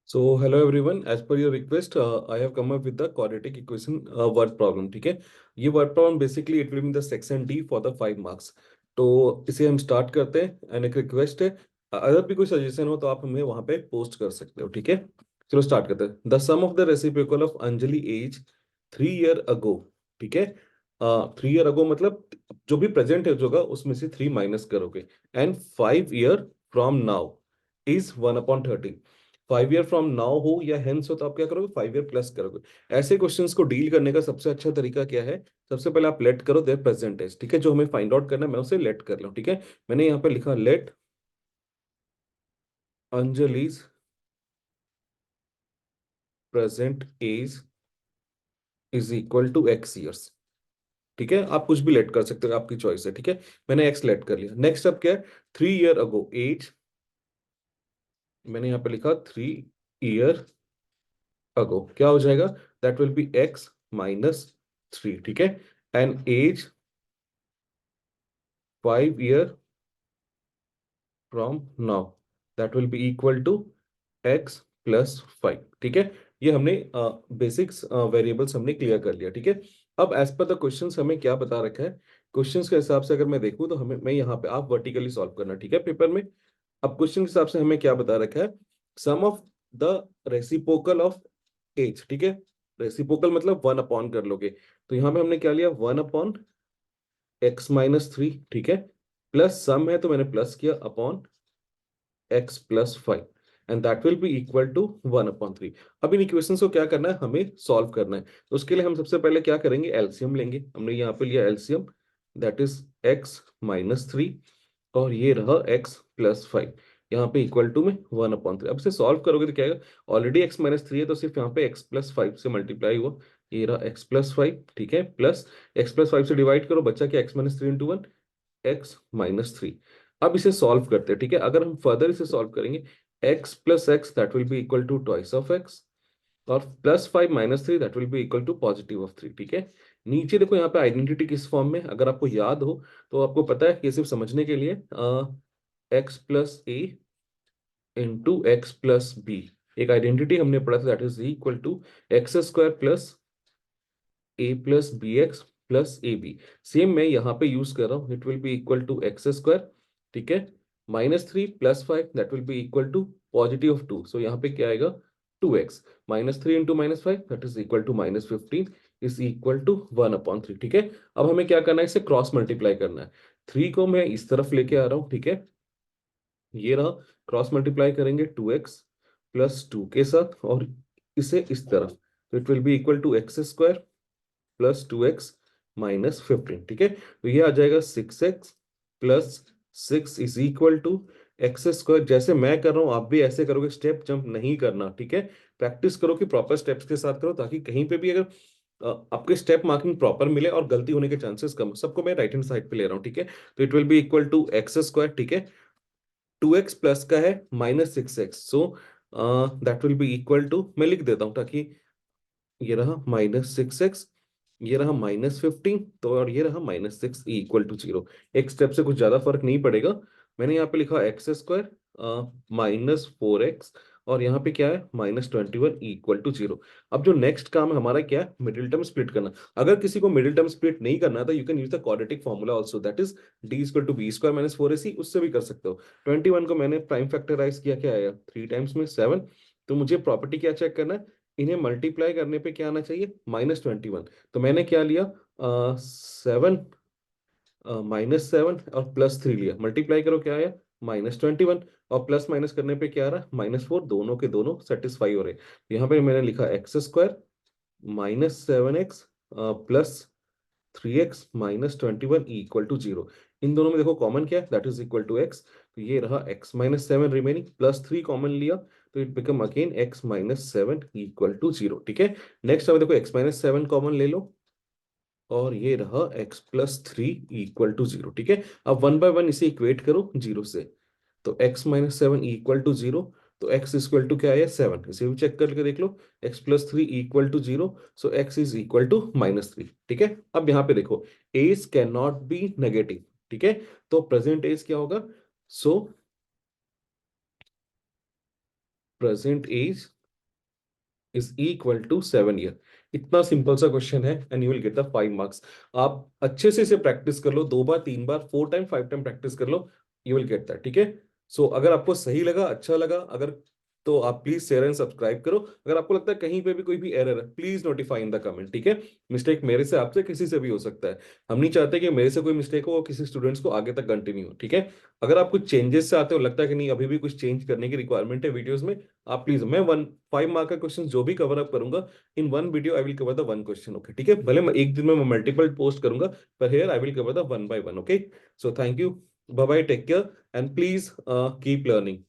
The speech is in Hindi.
So hello everyone, as per your request, I have come up with the quadratic equation word problem. ठीक है, ये word problem basically it will be in the section D for the 5 marks. तो इसे हम स्टार्ट करते हैं एंड एक रिक्वेस्ट है, अगर भी कोई सजेशन हो तो आप हमें वहां पे पोस्ट कर सकते हो. ठीक है, चलो स्टार्ट करते हैं. The sum of the reciprocal of Anjali age 3 year ago. ठीक है, 3 year अगो मतलब जो भी प्रेजेंट एज होगा उसमें से 3 माइनस करोगे and 5 year from now is 1/30. 5 year from now हो या हेंस हो तो आप क्या करोगे, 5 year प्लस करोगे. ऐसे क्वेश्चंस को डील करने का सबसे अच्छा तरीका क्या है? सबसे पहले आप लेट करो देयर प्रेजेंट एज. ठीक है, जो हमें फाइंड आउट करना है मैं उसे लेट कर लूं. ठीक है, मैंने यहाँ पे लिखा let Anjali's present age is equal to X years. ठीक है, आप कुछ भी लेट कर सकते हो, आपकी चॉइस है. ठीक है, मैंने एक्स लेट कर लिया. नेक्स्ट अब क्या है? 3 year अगो एज, मैंने यहाँ पे लिखा 3 year अगो. क्या हो जाएगा? That will be X minus 3. ठीक है, and age 5 year from now that will be equal to X plus 5. ठीक है, ये हमने बेसिक्स वेरिएबल्स हमने क्लियर कर लिया. ठीक है, अब एज पर द क्वेश्चंस हमें क्या बता रखा है, क्वेश्चंस के हिसाब से अगर मैं देखूं तो हमें, मैं यहाँ पे आप वर्टिकली सॉल्व करना. ठीक है, पेपर में. अब क्वेश्चन के हिसाब से हमें क्या बता रखा है? Sum of the reciprocal of edge. ठीक है, रेसिप्रोकल मतलब 1 अपॉन कर लोगे, तो यहाँ पे हमने क्या लिया, 1/x-3. ठीक है, प्लस सम है तो मैंने प्लस किया upon x plus 5 and that will be equal to 1/3. अब इन इक्वेशंस को क्या करना है, हमें सॉल्व करना है. तो उसके लिए हम सबसे पहले क्या करेंगे, एलसीएम लेंगे. हमने यहाँ पे लिया एलसीएम, दैट इज x-3 और ये रहा x प्लस 5, यहाँ पे इक्वल टू में 1/3. अब इसे सॉल्व करोगे तो क्या आएगा, ऑलरेडी x-3 है तो सिर्फ यहाँ पे x प्लस 5 से मल्टीप्लाई हुआ, ये रहा x प्लस 5. ठीक है, प्लस x प्लस 5 से डिवाइड करो, बच्चा क्या, x-3 इंटू 1 x-3. अब इसे सॉल्व करते हैं. ठीक है, अगर हम फर्दर इसे सॉल्व करेंगे, x plus X that will be equal to twice of x और plus 5-3 that will be equal to positive of 3. ठीक है, नीचे देखो यहाँ पे आइडेंटिटी किस फॉर्म में, अगर आपको याद हो तो आपको पता है कि सिर्फ समझने के लिए x plus A into X plus B, एक आइडेंटिटी हमने पढ़ा था, that is equal to X square plus A plus B X plus A B. Same मैं यहाँ पे यूज कर रहा हूँ, it will be equal to X square. ठीक है, -3 plus 5 that will be equal to positive of 2. So यहाँ पे क्या आएगा, 2x. -3 into -5 that is equal to -15 is equal to 1/3. ठीक है, अब हमें क्या करना है, इसे क्रॉस मल्टीप्लाई करना है. 3 को मैं इस तरफ लेके आ रहा हूँ. ठीक है, ये रहा, क्रॉस मल्टीप्लाई करेंगे 2x प्लस 2 के साथ और इसे इस तरफ, तो it will be equal to X square plus 2x minus 15. ठीक है, तो ये आ जाएगा 6x plus 6 is equal to X square. जैसे मैं कर रहा हूं आप भी ऐसे करोगे, स्टेप जंप नहीं करना. ठीक है, प्रैक्टिस करो कि प्रॉपर स्टेप्स के साथ करो, ताकि कहीं पे भी अगर आपके स्टेप मार्किंग प्रॉपर मिले और गलती होने के चांसेस कम. सबको मैं राइट हैंड साइड पे ले रहा हूँ. ठीक है, तो it will be equal to X square. ठीक है, 2x प्लस का है -6x, so that will be equal to, मैं लिख देता हूँ ताकि, ये रहा -6x, ये रहा -15, तो और ये रहा -6 इक्वल टू 0. एक स्टेप से कुछ ज्यादा फर्क नहीं पड़ेगा. मैंने यहाँ पे लिखा एक्स स्क्वायर -4x और यहाँ पे क्या है, -21 इक्वल टू 0. अब जो नेक्स्ट काम है हमारा क्या है, मिडिल टर्म स्प्लिट करना. अगर किसी को मिडिल टर्म स्प्लिट नहीं करना है तो you can use the quadratic formula also, that is d equal to B square minus 4ac. उससे भी कर सकते हो. 21 को मैंने प्राइम फैक्टराइज किया, क्या आया, 3 टाइम्स में 7. तो मुझे प्रॉपर्टी क्या चेक करना है, इन्हें मल्टीप्लाई करने पे क्या आना चाहिए, -21. तो मैंने क्या लिया, 7 -7 और +3 लिया, मल्टीप्लाई करो क्या आया, -21. और प्लस माइनस करने पे क्या आ रहा, -4. दोनों के दोनों सेटिस्फाई हो रहे. यहाँ पे मैंने लिखा x square -7x plus 3x -21 equal to 0. इन दोनों में देखो कॉमन क्या है, that is equal to x. तो ये रहा x-7 रिमेनिंग, +3 कॉमन लिया तो it become again x-7 equal to 0. ठीक है, नेक्स्ट अब देखो x-7 कॉमन ले लो और ये रहा x प्लस 3 इक्वल टू 0. ठीक है, अब 1 बाय 1 इसे इक्वेट करो 0 से, तो x-7 इक्वल टू 0. तो x इक्वल टू क्या है, 7. इसे भी चेक करके देख लो, x plus 3 equal to 0, so x is equal to -3. ठीक है, अब यहाँ पे देखो age can not be negative. ठीक है, तो प्रेजेंट एज क्या होगा, so present age is equal to 7 year. इतना सिंपल सा क्वेश्चन है and you will get the 5 marks. आप अच्छे से इसे प्रैक्टिस कर लो, 2 बार 3 बार 4 टाइम 5 टाइम प्रैक्टिस कर लो, यू विल गेट दैट। ठीक है। सो अगर आपको सही लगा, अच्छा लगा अगर, तो आप प्लीज शेयर एंड सब्सक्राइब करो। अगर आपको लगता है कहीं पे भी कोई भी एरर है, please notify in the comment. ठीक है। मिस्टेक मेरे से, आपसे, किसी से भी हो सकता है। हम नहीं चाहते कि मेरे से कोई मिस्टेक हो और किसी स्टूडेंट्स को आगे तक कंटिन्यू हो। ठीक है। अगर आप कुछ चेंजेस से आते हो, लगता है कि नहीं अभी भी कुछ चेंज करने की रिक्वायरमेंट है वीडियोस में, आप प्लीज, मैं 5 मार्क का क्वेश्चन जो भी कवर अप करूंगा in one video, I will cover the one question. Okay. ठीक है। भले मैं एक दिन में मल्टीपल पोस्ट करूंगा, पर here I will cover the one by one. Okay. So thank you, bye bye, take care and please keep learning.